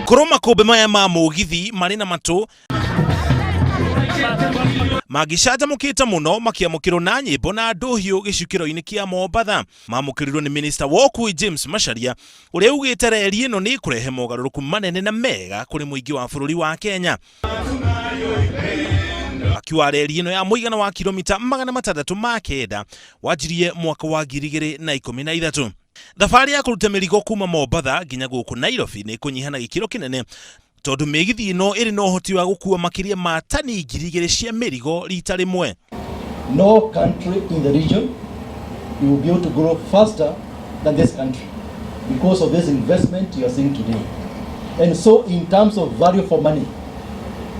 Kuruma kube maya ma mugithi marina matu magishaja mukita muno makiamukirwo na nyimbo na nduhiu gicukiro-ini kia Mombatha. Mamukirirwo ni Minister Wokui James Macharia uria ugite reri ino ni kurehe mogaruruku manene na mega kuri muingi wa bururi wa Kenya. Akiwa reri ino ya muigana wa kilomita 609 wajirie mwaka wa 2013. Thabari ya kuruta mirigo kuma Mombatha nginya guku Nairobi ni kunyihana gikiro kinene tondu migithi ino iri no hoti wa gukua makiria ma tani 2,000 cia mirigo rita rimwe. No country in the region will be able to grow faster than this country because of this investment you are seeing today. And so in terms of value for money,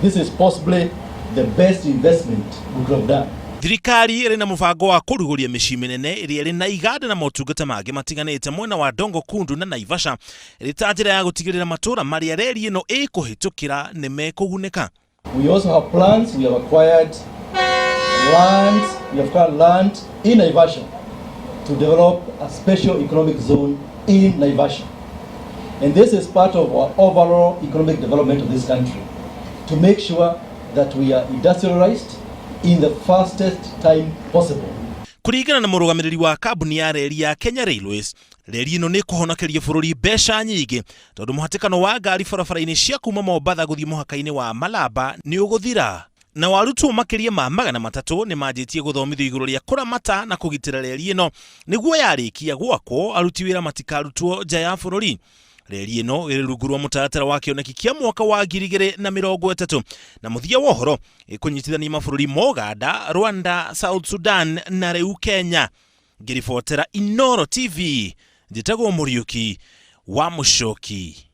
this is possibly the best investment we could have done. Thirikari iri na mubango wa kuruguria micii minene iri iri na iganda na motungata mangi matiganite mwena wa Dongo Kundu na Naivasha iri ta njira ya gutigirira matura maria reri ino ikuhitukira ni mekuguneka. We also have plans. We have acquired land in Naivasha to develop a special economic zone in Naivasha. And this is part of our overall economic development of this country to make sure that we are industrialized in the fastest time possible. Kurigana na murugamiriri wa kabuni ya reri ya Kenya Railways, reri ino ni kuhonokeria bururi mbeca nyingi tondu muhatikano wa ngari barabara-ini cia kuma Mombatha guthii muhaka-ini wa Malaba ni uguthira. Na warutwo makiria ma 300 ni manjitie guthomithio iguru ria kuramata na kugitira reri ino niguo yarikia gwakwo aruti wira matikarutwo nja ya bururi. Reri ino iri rungu rwa mutatara wa kioneki kia mwaka wa 2030 na muthia wa uhoro ikunyitithania mabũrũri ma Uganda, Rwanda, South Sudan na riu Kenya. Ngiribotera Inooro TV, njitagwo Muriuki wa Muchoki.